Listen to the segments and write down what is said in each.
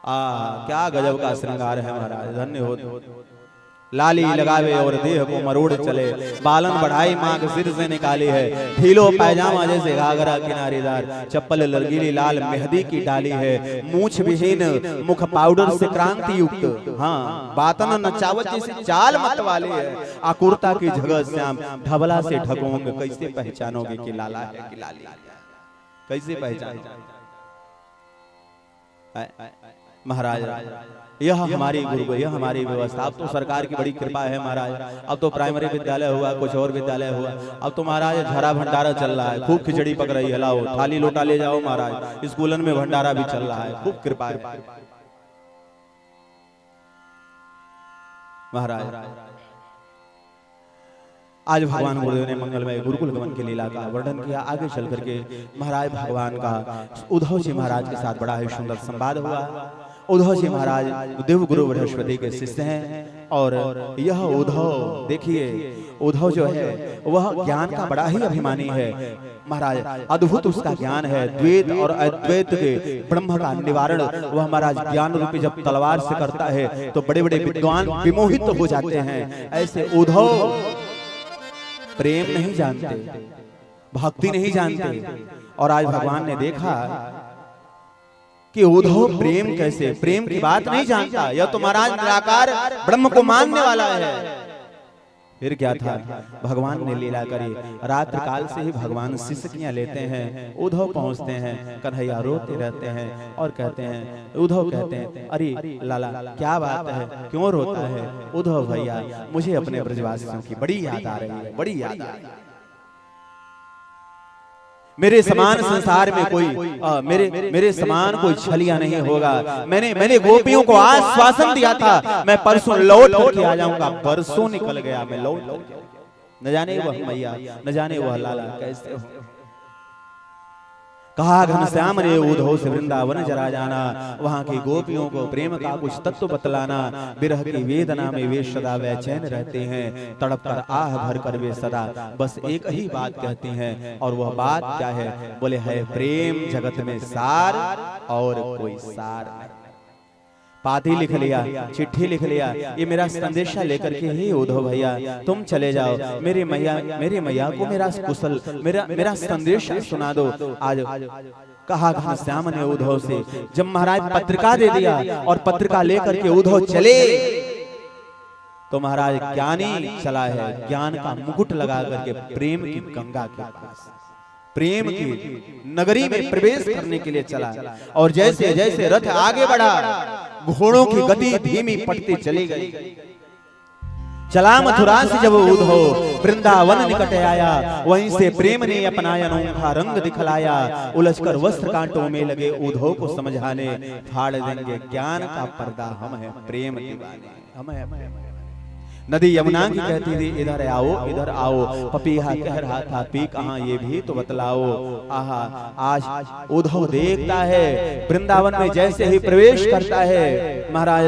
क्या गजब का श्रृंगार है महाराज, धन्य हो। लाली लगावे और देह को मरोड़ चले, बालन बढ़ाई मांग सिर से निकाली है, ढीलो पायजामा जैसे घाघरा किनारेदार, चप्पल लरगीली लाल मेहंदी की डाली है, मूछ विहीन मुख पाउडर से क्रांति युक्त, हाँ बातन नचावत जैसी चाल मत वाली है, आकुरता की जगह श्याम ढबला से ढकोंगे, कैसे पहचानोगे कि लाला है कि लाली, कैसे पहचानोगे महाराज। यह हमारी गुरु, यह हमारी व्यवस्था। अब तो सरकार की बड़ी कृपा है महाराज, अब तो प्राइमरी विद्यालय हुआ, कुछ और विद्यालय हुआ, अब तो महाराज झरा भंडारा चल रहा है, खूब खिचड़ी पक रही है, लाओ थाली लोटा ले जाओ महाराज, स्कूलन में भंडारा भी चल रहा है, खूब कृपा है महाराज। आज भगवान गुरुदेव ने मंगलमय गुरुकुल गमन की लीला का वर्णन किया। आगे चल करके महाराज भगवान का उद्धव जी महाराज के साथ बड़ा ही सुंदर संवाद हुआ। उद्धव जी महाराज देव गुरु बृहस्पति के शिष्य हैं और यह उद्धव देखिए, उद्धव जो है वह ज्ञान का बड़ा ही अभिमानी है महाराज, अद्भुत उसका ज्ञान है, द्वैत और अद्वैत के ब्रह्म का निवारण वह महाराज ज्ञान रूपी जब तलवार से करता है तो बड़े बड़े विद्वान विमोहित हो जाते हैं। ऐसे उद्धव प्रेम नहीं जानते, भक्ति नहीं जानते, और आज भगवान ने देखा कि उद्धव प्रेम कैसे, प्रेम की बात नहीं जानता, यह तो महाराज निराकार ब्रह्म को मानने वाला है। फिर क्या था, भगवान ने लीला करी, रात्रि काल से ही भगवान सिसकियां लेते हैं, उद्धव पहुंचते हैं, कन्हैया रोते रहते हैं और कहते हैं, उद्धव कहते हैं अरे लाला क्या बात है, क्यों रोता है? उद्धव भैया मुझे अपने ब्रजवासियों की बड़ी याद आ रही है, बड़ी याद आ रही है, मेरे समान संसार में कोई मेरे समान कोई छलिया नहीं होगा। मैंने गोपियों को आश्वासन दिया था मैं परसों लौट करके आ जाऊंगा, परसों निकल गया, मैं लौट, न जाने वह मैया, न जाने वह लाला कैसे हो। कहा घनश्याम ने उद्धव से वृंदावन जरा जाना, वहां की गोपियों को प्रेम का कुछ तत्व बतलाना, विरह की वेदना में वे सदा बेचैन रहते हैं, तड़प कर आह भर कर वे सदा बस एक ही बात कहती हैं, और वह बात क्या है? बोले है प्रेम जगत में सार और कोई सार नहीं। पाती लिख लिया, चिट्ठी लिख लिया, ये मेरा संदेशा लेकर के ही उद्धव भैया तुम चले जाओ, मेरे मैया को मेरा कुशल मेरा संदेशा सुना दो। आज कहा घनश्याम ने उद्धव से, जब महाराज पत्रिका दे दिया और पत्रिका लेकर के उद्धव चले तो महाराज ज्ञानी चला है, ज्ञान का मुकुट लगा करके प्रेम की गंगा के पास, प्रेम की नगरी में प्रवेश करने के लिए चला, और जैसे जैसे रथ आगे बढ़ा घोड़ों की गति धीमी पड़ती चली गई। चला मथुरा से जब उद्धव वृंदावन निकट आया, वहीं से प्रेम ने अपना अनोखा रंग दिखलाया, उलझकर वस्त्र कांटों में लगे उद्धव को समझाने, फाड़ देंगे ज्ञान का पर्दा, हम है प्रेम दीवाने, हम है। नदी यमुना की कहती थी इधर आओ इधर आओ, पपीहा कह रहा था पी कहां ये भी तो बतलाओ। आहा आज उद्धव देखता है वृंदावन में जैसे ही प्रवेश करता है, महाराज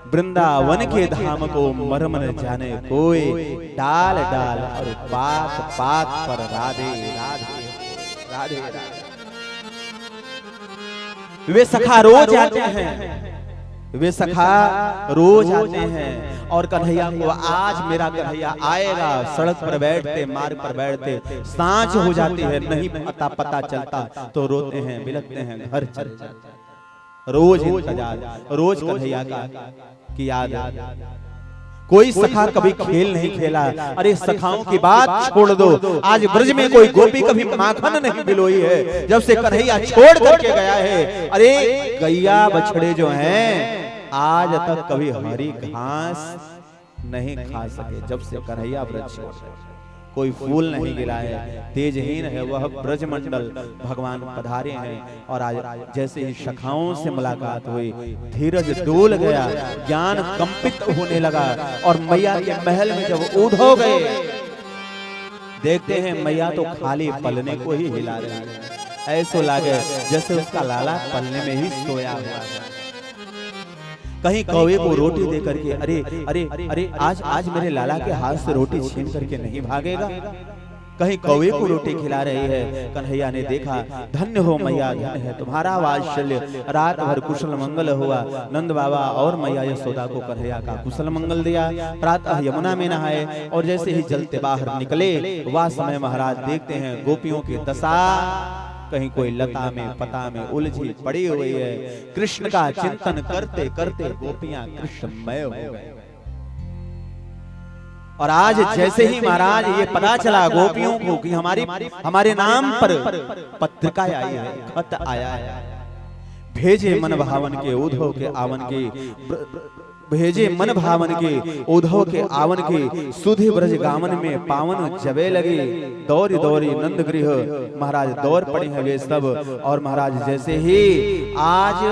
वृंदावन के धाम को मर्म न जाने कोई, डाल डाल और पात पात पर राधे राधे राधे राधे। वे सखा रोज आते हैं, वे सखा रोज आते हैं, और कन्हैया को आज मेरा कन्हैया आएगा, सड़क पर बैठते मार्ग पर बैठते सांझ हो जाती है, नहीं पता चलता तो रोते हैं बिलखते हैं, घर चल जाते, रोज इंतजार, रोज कन्हैया की याद। कोई सखा कभी खेल नहीं खेला, अरे सखाओं की बात छोड़ दो, आज ब्रज में कोई गोपी कभी माखन नहीं बिलोई है, जब से कन्हैया छोड़ करके गया है। अरे गैया बछड़े जो हैं आज तक कभी हरी घास नहीं खा सके, जब से कन्हैया ब्रज छोड़, कोई फूल नहीं गिरा है, तेजहीन है वह ब्रजमंडल, भगवान पधारे हैं। और आज जैसे ही सखाओं से मुलाकात हुई, धीरज डोल गया, ज्ञान कंपित होने लगा, और मैया के महल में जब उद्धव गए, देखते हैं मैया तो खाली पलने को ही हिला रही है, ऐसो लागे जैसे उसका लाला पलने में ही सोया हुआ है। कहीं कौवे को रोटी दे करके अरे अरे अरे आज मेरे लाला के हाथ से रोटी छीन करके नहीं भागेगा, कहीं कौवे को रोटी खिला रही है। कन्हैया ने देखा, धन्य हो मैया, धन्य है तुम्हारा वात्सल्य। रात भर कुशल मंगल हुआ। नंद बाबा और मैया यशोदा को कन्हैया का कुशल मंगल दिया। प्रातः यमुना में नहाए और जैसे ही जलते बाहर निकले, वह समय महाराज देखते हैं गोपियों की दशा कहीं कोई लता में पता में उलझी पड़ी हुई है। कृष्ण का चिंतन करते करते गोपियां कृष्णमय हो गए। और आज जैसे ही महाराज ये पता चला गोपियों को कि हमारे नाम पर पत्रिका आई है, खत आया है, भेजे मन भावन के उद्धव के आवन के, भेजे मन भावन के उद्धव के आवन के, सुधि ब्रज गावन में पावन जबे लगे। दौरी दौरी नंद गृह, महाराज दौड़ पड़े हैं वे सब। और महाराज जैसे ही आज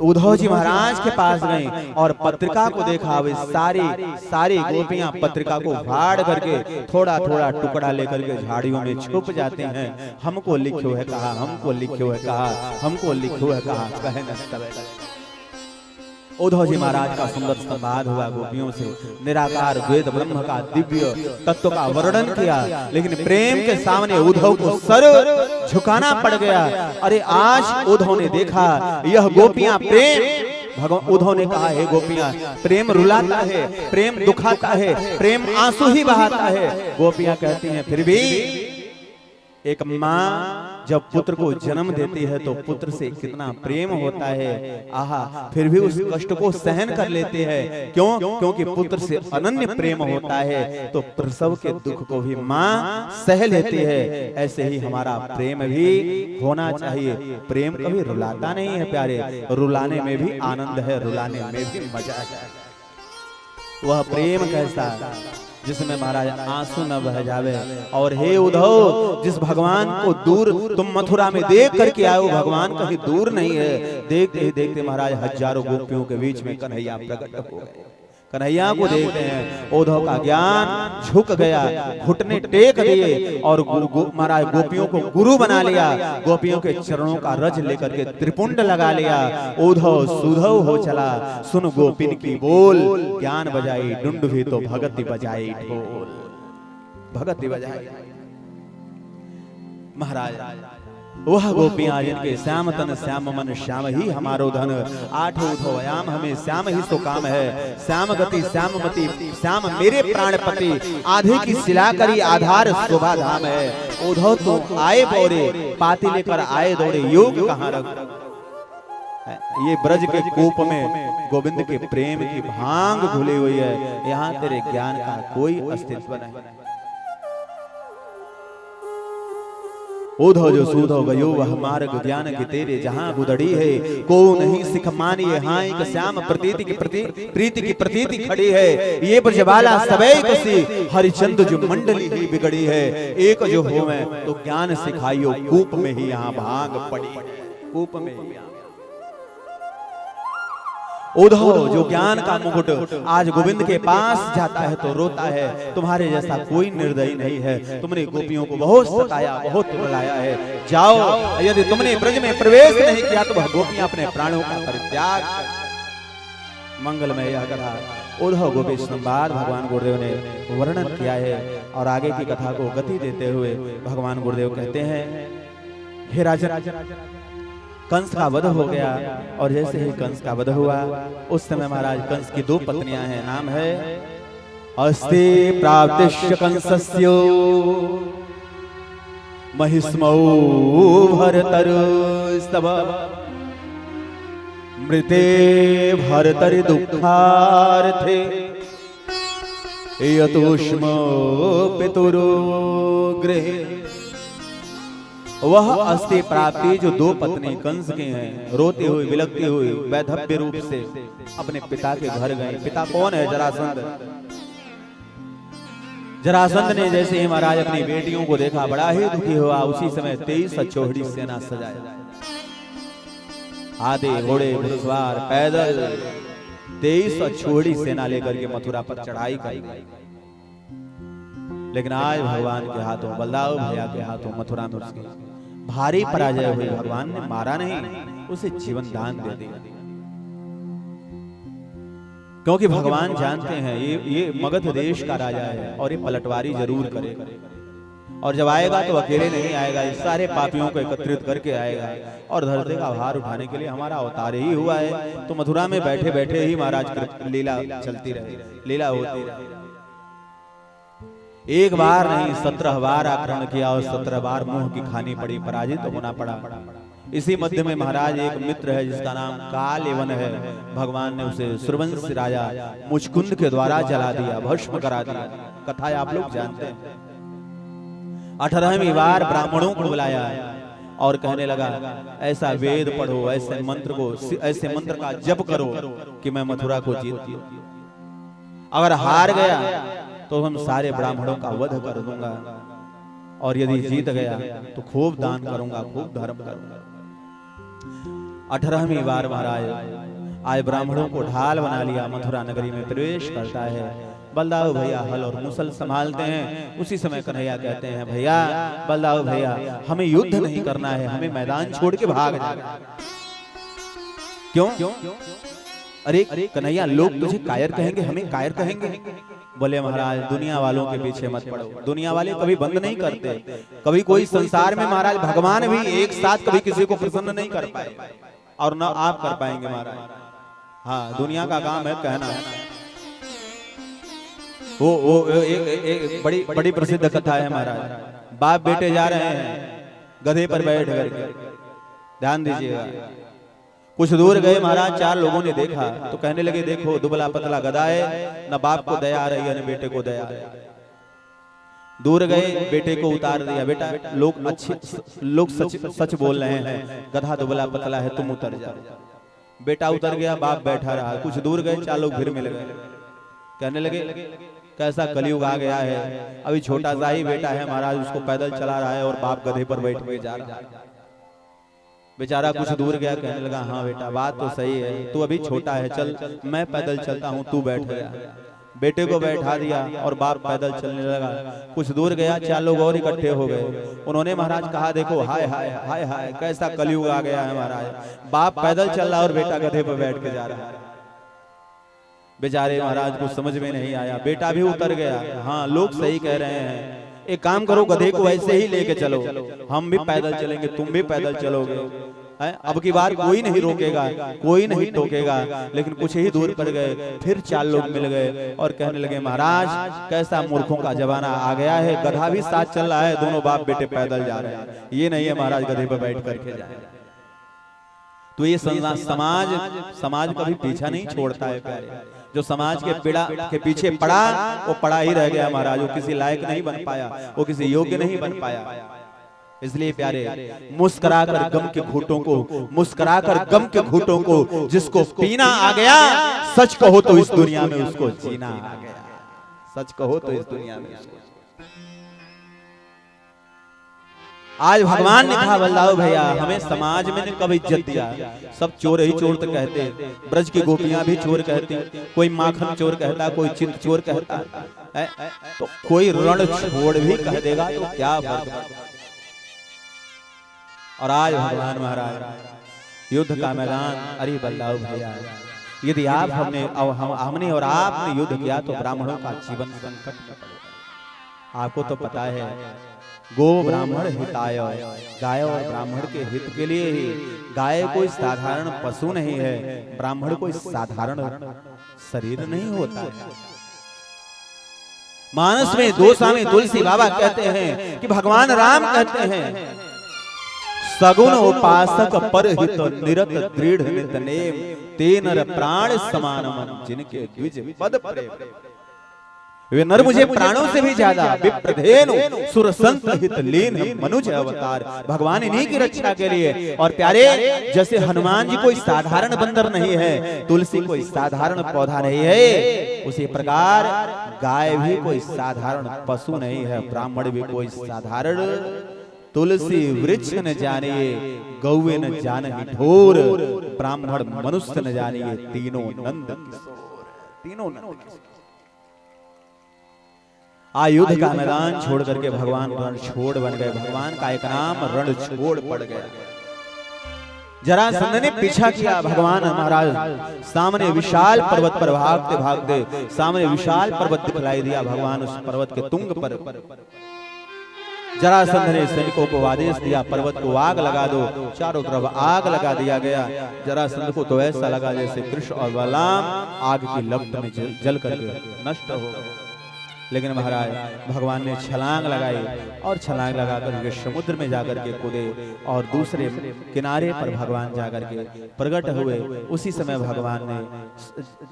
उद्धव जी महाराज के पास गए और पत्रिका को देखा, वे सारी गोपियां पत्रिका को फाड़ करके थोड़ा थोड़ा टुकड़ा लेकर के झाड़ियों में छुप जाते हैं। हमको लिखो है कहा, हमको लिखो है कहा, हमको लिखो है कहा, कहे न तबे। उद्धव जी महाराज का सुंदर संवाद हुआ गोपियों से। निराकार द्वैत ब्रह्म का दिव्य तत्व का वर्णन किया, लेकिन प्रेम के सामने उद्धव को सर झुकाना पड़ गया। अरे आज उद्धव ने देखा यह गोपियां प्रेम, भगवान उद्धव ने कहा, हे गोपियां, प्रेम रुलाता है, प्रेम दुखाता है, प्रेम आंसू ही बहाता है। गोपियां कहती हैं फिर भी एक माँ जब पुत्र को जन्म देती है तो पुत्र से कितना प्रेम होता है, आहा, फिर भी उस कष्ट को सहन कर लेते हैं। क्यों? क्योंकि पुत्र से अनन्य प्रेम होता है, तो प्रसव के दुख को भी माँ सह लेती है। ऐसे ही हमारा प्रेम भी होना चाहिए। प्रेम कभी रुलाता नहीं है प्यारे, रुलाने में भी आनंद है, रुलाने में भी मजा है। वह प्रेम कैसा जिसमें महाराज आंसू न बह जावे। और हे उद्धव, जिस भगवान को दूर तुम मथुरा में देख करके आए हो, भगवान कहीं दूर नहीं है। देखते ही देखते महाराज हजारों गोपियों के बीच में कन्हैया प्रकट हो गए। कन्हैया को देखते हैं, उद्धव का ज्ञान झुक गया, घुटने टेक दिए और महाराज गोपियों को गुरु बना लिया। गोपियों के चरणों का रज लेकर के त्रिपुंड लगा लिया। उद्धव सुधव हो चला, सुन गोपिन की बोल, ज्ञान बजाई डुंडुभी तो भगति बजाई ढोल, भगति बजाई। महाराज वह गोपियां जिनके श्याम तन श्याम मन श्याम ही हमारो धन, आठ उद्धवयाम हमें श्याम ही सो काम है। श्याम गति श्याम मति श्याम मेरे प्राणपति, आधे की सिला करी आधार शोभा धाम है। उद्धव तो आए बोरे, पाती लेकर आए दौड़े, योग कहाँ रख। ये ब्रज के कूप में गोविंद के प्रेम की भांग घुली हुई है, यहाँ तेरे ज्ञान का कोई अस्तित्व नहीं। उद्धव जो सूधव गयो वह मार्ग ज्ञान के तेरे, जहां गुदड़ी है को नहीं सिख मानिए। हाँ एक श्याम प्रतीति की प्रीति की प्रतीति खड़ी है। ये ब्रजबाला सबे कसी, हरिचंद जो मंडली ही बिगड़ी है। एक जो हो मैं तो ज्ञान सिखाइयो, कूप में ही यहाँ भांग पड़ी, कूप में ही। उद्धव जो ज्ञान का मुकुट आज गोविंद के पास जाता है तो रोता है। तुम्हारे जैसा कोई निर्दयी नहीं है, तुमने गोपियों को बहुत सताया, बहुत रुलाया है। जाओ, यदि तुमने ब्रज में प्रवेश नहीं किया तो वह गोपियां अपने प्राणों का परित्याग। मंगलमय यह कथा उद्धव गोपी संवाद भगवान गुरुदेव ने वर्णन किया है। और आगे की कथा को गति देते हुए भगवान गुरुदेव कहते हैं, हे राजन, कंस का वध हो गया। और जैसे ही कंस का वध हुआ उस समय महाराज कंस की दो पत्नियां हैं, नाम है अस्ति प्राप्तिश्च कंसस्यो महिष्मौ भरतरुस्तव मृते भरतरि दुःखार्थे यतोष्मो पितुरो गृहे। वह अस्ति प्राप्ति जो दो पत्नी कंस के हैं, रोती हुई विलकती हुई वैधव्य रूप से अपने पिता के घर गए। पिता कौन है? जरासंध। जरासंध ने जैसे ही महाराज अपनी बेटियों को देखा बड़ा ही दुखी हुआ। उसी समय 23 अक्षौहिणी सेना सजाया, आधे घोड़े घुड़सवार पैदल 23 अक्षौहिणी सेना लेकर के मथुरा पर चढ़ाई कर गई। लेकिन आज भगवान के हाथों, बलदाऊ भैया के हाथों मथुरा में उसकी भारी पराजय हुई। भगवान ने मारा नहीं, उसे जीवन दान दे दिया। क्योंकि भगवान जानते हैं ये मगध देश का राजा है और ये पलटवारी जरूर करेगा। और जब आएगा तो अकेले नहीं आएगा, इस सारे पापियों को एकत्रित करके आएगा और धरती का भार उठाने के लिए हमारा अवतार ही हुआ है। तो मथुरा में बैठे बैठे ही महाराज लीला चलती रहे, लीला होती रही। एक बार नहीं 17 बार आक्रमण किया और 17 बार मुंह की खानी पड़ी, पराजित तो होना पड़ा। इसी मध्य में महाराज एक मित्र है जिसका नाम कालेवन है, भगवान ने उसे सूर्यवंशी राजा मुचकुंद के द्वारा जला दिया, भस्म करा दिया। कथा आप लोग जानते हैं। 18वीं बार ब्राह्मणों को बुलाया और कहने लगा ऐसा वेद पढ़ो, ऐसे मंत्र का जप करो कि मैं मथुरा को जीत दूं। अगर हार गया तो हम सारे ब्राह्मणों का वध कर दूंगा, और यदि जीत गया तो खूब दान करूंगा, खूब धर्म करूंगा। 18वीं बार महाराज आज ब्राह्मणों को ढाल बना लिया, मथुरा नगरी में प्रवेश करता है। बलदाऊ भैया हल और मुसल संभालते हैं। उसी समय कन्हैया कहते हैं भैया, बलदाऊ भैया हमें युद्ध नहीं करना है, हमें मैदान छोड़ के भाग जाना। क्यों? अरे कन्हैया लोग तुझे कायर कहेंगे, हमें कायर कहेंगे। बोले महाराज दुनिया वालों के पीछे मत पड़ो, दुनिया वाले कभी बंद नहीं करते। कभी कोई संसार में महाराज भगवान भी एक साथ कभी किसी को प्रसन्न नहीं कर पाए, और ना आप कर पाएंगे महाराज। हाँ, दुनिया का काम है कहना। वो एक बड़ी प्रसिद्ध कथा है महाराज। बाप बेटे जा रहे हैं गधे पर बैठ करके, ध्यान दीजिएगा। कुछ दूर गए महाराज, 4 लोगों ने देखा तो कहने लगे देखो दुबला पतला गधा है, न बाप को दया आ रही है न बेटे को दया आ रही है। दूर गए बेटे को उतार दिया, बेटा लोग सच बोल रहे हैं, गधा दुबला पतला है, तुम उतर जाओ। बेटा उतर गया, बाप बैठा रहा। कुछ दूर गए 4 लोग फिर मिल गए, कहने लगे कैसा कलयुग आ गया है, अभी छोटा सा ही बेटा है महाराज, उसको पैदल चला रहा है और बाप गधे पर बैठ के जा रहा है। बेचारा कुछ दूर गया, कहने लगा हाँ बेटा बात तो सही है, तू अभी छोटा है, चल मैं पैदल चलता हूँ, तू बैठ गया। बेटे को बैठा दिया और बाप पैदल चलने लगा। कुछ दूर गया, 4 लोग और इकट्ठे हो गए। उन्होंने महाराज कहा देखो हाय हाय हाय हाय कैसा कलयुग आ गया है महाराज, बाप पैदल चल रहा और बेटा गधे पर बैठ के जा रहा है। बेचारे महाराज को समझ में नहीं आया, बेटा भी उतर गया। हाँ लोग सही कह रहे हैं, एक काम करो गधे को ऐसे ही लेके चलो, हम भी पैदल चलेंगे, तुम भी पैदल चलोगे, अब की बार कोई नहीं रोकेगा, कोई नहीं टोकेगा। लेकिन कुछ ही दूर पर गए, फिर 4 लोग मिल गए और कहने लगे महाराज कैसा मूर्खों का जमाना आ गया है, गधा भी साथ चल रहा है, दोनों बाप बेटे पैदल जा रहे हैं, ये नहीं है महाराज गधे पर बैठ करके जाए। तो ये समाज कभी पीछा नहीं छोड़ता है प्यारे। जो समाज के पीछे पड़ा वो पड़ा ही रह गया महाराज, वो किसी लायक नहीं बन पाया, वो किसी योग्य नहीं बन पाया। इसलिए प्यारे मुस्कुराकर गम के घूंटों को, मुस्कुराकर गम के घूंटों को जिसको पीना आ गया, सच कहो तो इस दुनिया में उसको जीना आ गया। सच कहो तो इस दुनिया में उसको। आज भगवान ने कहा बलदाऊ भैया हमें समाज में ने कभी इज्जत दिया, सब चोर ही चोर तो कहते, ब्रज की गोपियां भी चोर कहती, कोई माखन चोर कहता, कोई चित चोर कहता है, तो कोई रण छोड़ भी कह देगा तो क्या फर्क। और आज भगवान महाराज युद्ध का मैदान, अरे बलदाऊ भैया यदि आप हमने और आपने युद्ध किया तो ब्राह्मणों का जीवन संकट में पड़ेगा। आपको तो पता है गो ब्राह्मण हिताय, गाय और ब्राह्मण के हित के लिए ही। गाय कोई साधारण पशु नहीं है, ब्राह्मण कोई साधारण शरीर नहीं होता है। मानस में गोस्वामी तुलसी बाबा कहते हैं कि भगवान राम कहते हैं सगुण उपासक परहित निरत दृढ़ नित नेम, ते नर प्राण समान मन जिनके द्विज पद प्रेम। वे नर मुझे प्राणों से भी ज्यादा, विप्रधेनु सुर संत हित लीन मनुज अवतार। भगवान इन्हीं की रक्षा के लिए। और प्यारे जैसे हनुमान जी कोई साधारण बंदर नहीं है, तुलसी कोई साधारण पौधा नहीं है, उसी प्रकार गाय भी कोई साधारण पशु नहीं है, ब्राह्मण भी कोई साधारण। तुलसी वृक्ष न जानिए, गौवे न जानहि ढोर, ब्राह्मण मनुष्य न जानिए, तीनों नंद किशोर। तीनों नंद किशोर। युद्ध का मैदान छोड़ करके भगवान रणछोड़ बन गए। भगवान का एक नाम रणछोड़ पड़ गया। जरासंध ने पीछा किया, भगवान महाराज सामने विशाल पर्वत पर भागते भागते सामने विशाल पर्वत दिखलाई दिया। भगवान उस पर्वत के तुंग पर जरासंध ने सैनिकों को आदेश दिया, पर्वत को आग लगा दो। चारों तरफ आग लगा दिया गया। जरासंध को तो ऐसा लगा जैसे कृष्ण और बलराम आग की लपट में जल करके नष्ट हो गए। लेकिन महाराज भगवान ने छलांग लगाई और छलांग लगाकर के समुद्र में जाकर के कूदे और दूसरे किनारे पर भगवान जाकर के प्रकट हुए। उसी समय भगवान ने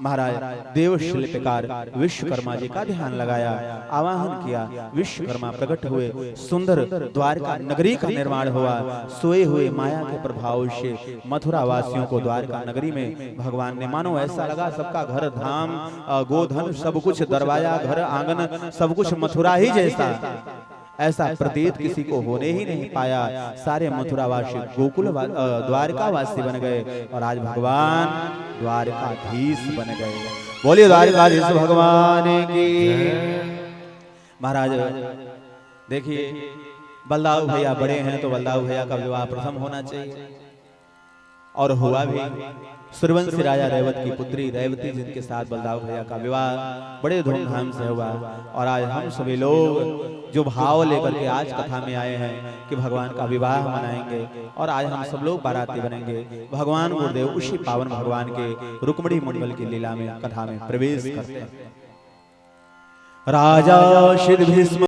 महाराज देव शिल्पकार विश्वकर्मा जी का ध्यान लगाया, आवाहन किया। विश्वकर्मा प्रकट हुए, सुंदर द्वारका नगरी का निर्माण हुआ। सोए हुए माया के प्रभाव से मथुरा वासियों को द्वारका नगरी में भगवान ने मानो ऐसा लगा सबका घर धाम गोधन सब कुछ, दरवाजा घर आंगन सब कुछ मथुरा ही जैसा। ऐसा प्रतीत किसी को होने ही नहीं पाया। सारे मथुरावासी गोकुल द्वारकावासी बन गए और आज भगवान द्वारकाधीश बन गए। बोलिए द्वारकाधीश भगवान की। महाराज देखिए बलदाऊ भैया बड़े हैं तो बलदाऊ भैया का विवाह प्रथम होना चाहिए और हुआ भी। सूर्यवंशी राजा रेवत की पुत्री रेवती जिनके साथ बलदाऊ भैया का विवाह बड़े धूमधाम से हुआ। और आज हम सभी लोग जो भाव लेकर के आज कथा में आए हैं कि भगवान का विवाह मनाएंगे और आज हम सब लोग बाराती बनेंगे। भगवान गुरुदेव उसी पावन भगवान के रुक्मिणी मंडल की लीला में कथा में प्रवेश करते हैं। राजा श्री भीष्म